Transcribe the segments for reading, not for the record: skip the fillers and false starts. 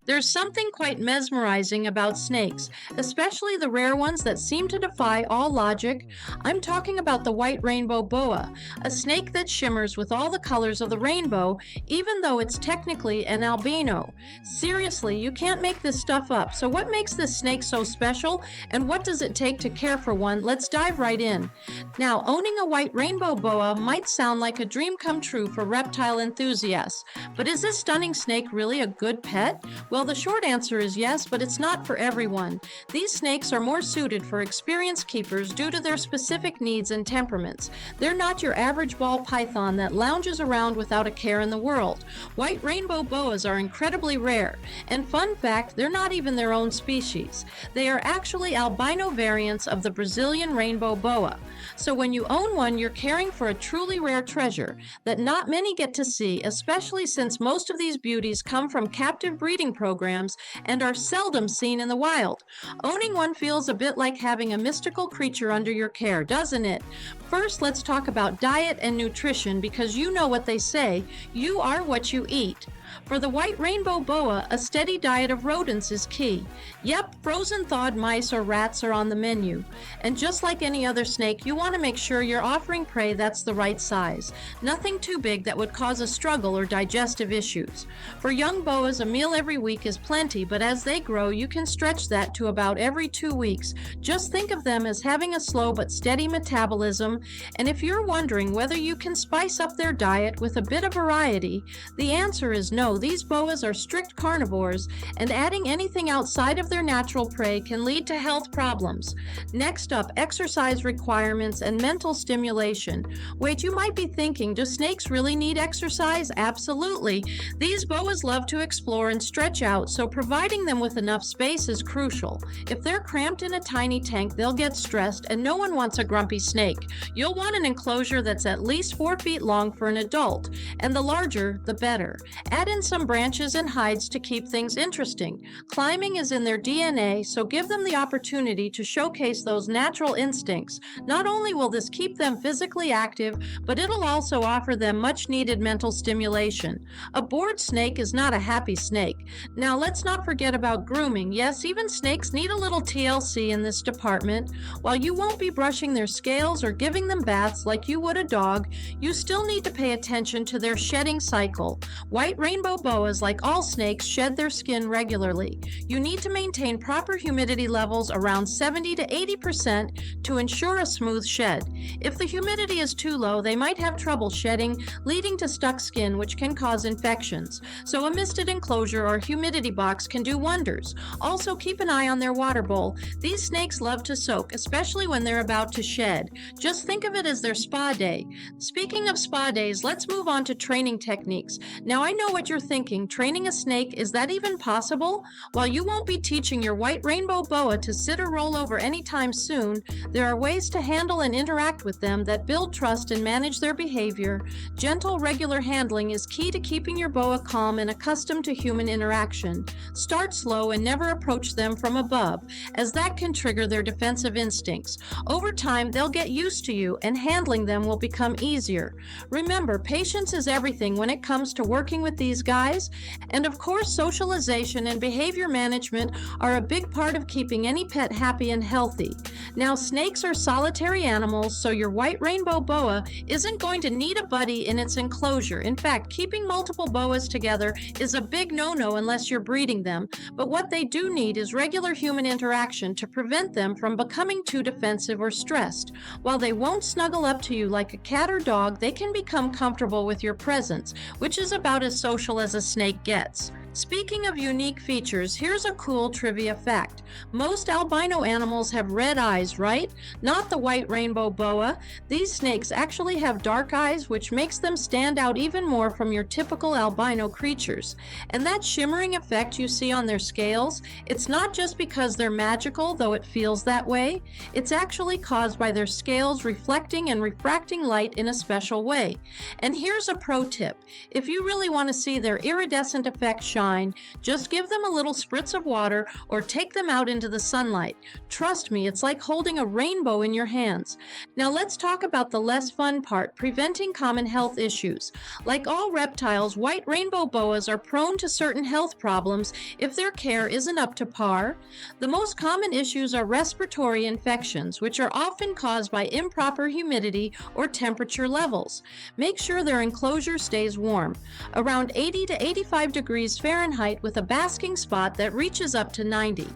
There's something quite mesmerizing about snakes, especially the rare ones that seem to defy all logic. I'm talking about the White Rainbow Boa, a snake that shimmers with all the colors of the rainbow, even though it's technically an albino. Seriously, you can't make this stuff up. So, what makes this snake so special, and what does it take to care for one? Let's dive right in. Now, owning a White Rainbow Boa might sound like a dream come true for reptile enthusiasts, but is this stunning snake really a good pet? Well, the short answer is yes, but it's not for everyone. These snakes are more suited for experienced keepers due to their specific needs and temperaments. They're not your average ball python that lounges around without a care in the world. White rainbow boas are incredibly rare, and fun fact, they're not even their own species. They are actually albino variants of the Brazilian rainbow boa. So when you own one, you're caring for a truly rare treasure that not many get to see, especially since most of these beauties come from captive breeding programs and are seldom seen in the wild. Owning one feels a bit like having a mystical creature under your care, doesn't it? First, let's talk about diet and nutrition because you know what they say, you are what you eat. For the White Rainbow Boa, a steady diet of rodents is key. Yep, frozen thawed mice or rats are on the menu. And just like any other snake, you want to make sure you're offering prey that's the right size. Nothing too big that would cause a struggle or digestive issues. For young boas, a meal every week is plenty, but as they grow, you can stretch that to about every 2 weeks. Just think of them as having a slow but steady metabolism, and if you're wondering whether you can spice up their diet with a bit of variety, the answer is no. These boas are strict carnivores, and adding anything outside of their natural prey can lead to health problems. Next up, exercise requirements and mental stimulation. Wait, you might be thinking, do snakes really need exercise? Absolutely. These boas love to explore and stretch out, so providing them with enough space is crucial. If they're cramped in a tiny tank, they'll get stressed, and no one wants a grumpy snake. You'll want an enclosure that's at least 4 feet long for an adult, and the larger, the better. Add in some branches and hides to keep things interesting. Climbing is in their DNA, so give them the opportunity to showcase those natural instincts. Not only will this keep them physically active, but it'll also offer them much needed mental stimulation. A bored snake is not a happy snake. Now let's not forget about grooming. Yes, even snakes need a little TLC in this department. While you won't be brushing their scales or giving them baths like you would a dog, you still need to pay attention to their shedding cycle. White rainbow boas, like all snakes, shed their skin regularly. You need to maintain proper humidity levels around 70 to 80% to ensure a smooth shed. If the humidity is too low, they might have trouble shedding, leading to stuck skin, which can cause infections. So a misted enclosure or humidity box can do wonders. Also, keep an eye on their water bowl. These snakes love to soak, especially when they're about to shed. Just think of it as their spa day. Speaking of spa days, let's move on to training techniques. Now, I know what you're thinking. Training a snake, is that even possible? While you won't be teaching your White Rainbow Boa to sit or roll over anytime soon, there are ways to handle and interact with them that build trust and manage their behavior. Gentle, regular handling is key to keeping your boa calm and accustomed to human interaction. Start slow and never approach them from above, as that can trigger their defensive instincts. Over time, they'll get used to you, and handling them will become easier. Remember, patience is everything when it comes to working with these guys, and of course, socialization and behavior management are a big part of keeping any pet happy and healthy. Now, snakes are solitary animals, so your White Rainbow Boa isn't going to need a buddy in its enclosure. In fact, keeping multiple boas together is a big no-no unless you're breeding them, but what they do need is regular human interaction to prevent them from becoming too defensive or stressed. While they won't snuggle up to you like a cat or dog, they can become comfortable with your presence, which is about as social as a snake gets. Speaking of unique features, here's a cool trivia fact. Most albino animals have red eyes, right? Not the White Rainbow Boa. These snakes actually have dark eyes, which makes them stand out even more from your typical albino creatures. And that shimmering effect you see on their scales, it's not just because they're magical, though it feels that way. It's actually caused by their scales reflecting and refracting light in a special way. And here's a pro tip. If you really want to see their iridescent effect shine, shine, just give them a little spritz of water or take them out into the sunlight. Trust me, it's like holding a rainbow in your hands. Now let's talk about the less fun part, preventing common health issues. Like all reptiles, white rainbow boas are prone to certain health problems if their care isn't up to par. The most common issues are respiratory infections, which are often caused by improper humidity or temperature levels. Make sure their enclosure stays warm, around 80 to 85 degrees Fahrenheit, with a basking spot that reaches up to 90.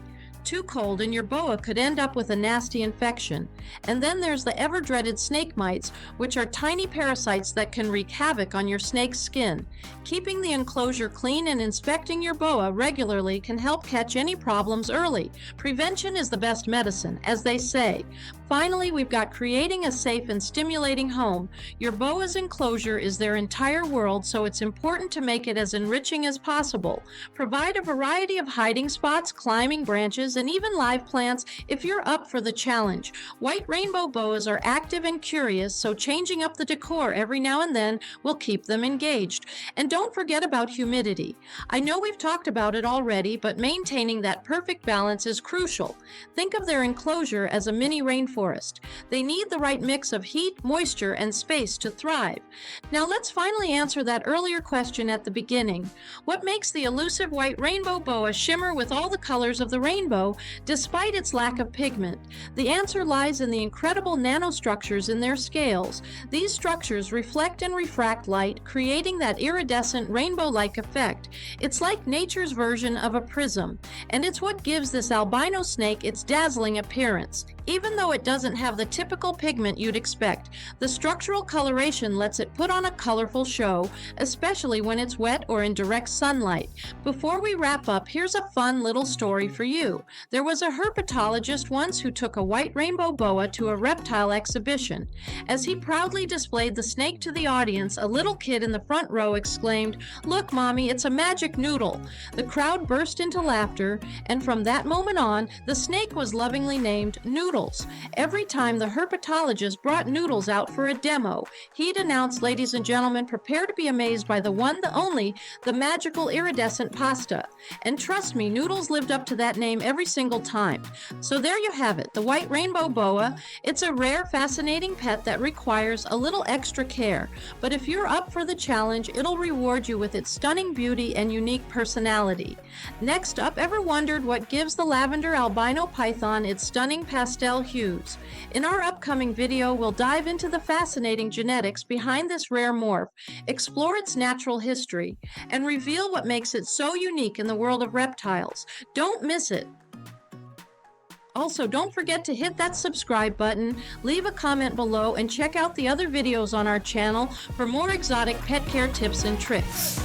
Too cold and your boa could end up with a nasty infection. And then there's the ever-dreaded snake mites, which are tiny parasites that can wreak havoc on your snake's skin. Keeping the enclosure clean and inspecting your boa regularly can help catch any problems early. Prevention is the best medicine, as they say. Finally, we've got creating a safe and stimulating home. Your boa's enclosure is their entire world, so it's important to make it as enriching as possible. Provide a variety of hiding spots, climbing branches, and even live plants if you're up for the challenge. White rainbow boas are active and curious, so changing up the decor every now and then will keep them engaged. And don't forget about humidity. I know we've talked about it already, but maintaining that perfect balance is crucial. Think of their enclosure as a mini rainforest. They need the right mix of heat, moisture, and space to thrive. Now let's finally answer that earlier question at the beginning. What makes the elusive white rainbow boa shimmer with all the colors of the rainbow despite its lack of pigment? The answer lies in the incredible nanostructures in their scales. These structures reflect and refract light, creating that iridescent rainbow-like effect. It's like nature's version of a prism, and it's what gives this albino snake its dazzling appearance. Even though it doesn't have the typical pigment you'd expect, the structural coloration lets it put on a colorful show, especially when it's wet or in direct sunlight. Before we wrap up, here's a fun little story for you. There was a herpetologist once who took a white rainbow boa to a reptile exhibition. As he proudly displayed the snake to the audience, a little kid in the front row exclaimed, "Look, Mommy, it's a magic noodle." The crowd burst into laughter, and from that moment on, the snake was lovingly named Noodle. Every time the herpetologist brought Noodles out for a demo, he'd announce, "Ladies and gentlemen, prepare to be amazed by the one, the only, the magical iridescent pasta." And trust me, Noodles lived up to that name every single time. So there you have it, the white rainbow boa. It's a rare, fascinating pet that requires a little extra care. But if you're up for the challenge, it'll reward you with its stunning beauty and unique personality. Next up, ever wondered what gives the lavender albino python its stunning pastel hues? In our upcoming video, we'll dive into the fascinating genetics behind this rare morph, explore its natural history, and reveal what makes it so unique in the world of reptiles. Don't miss it. Also, don't forget to hit that subscribe button, leave a comment below, and check out the other videos on our channel for more exotic pet care tips and tricks.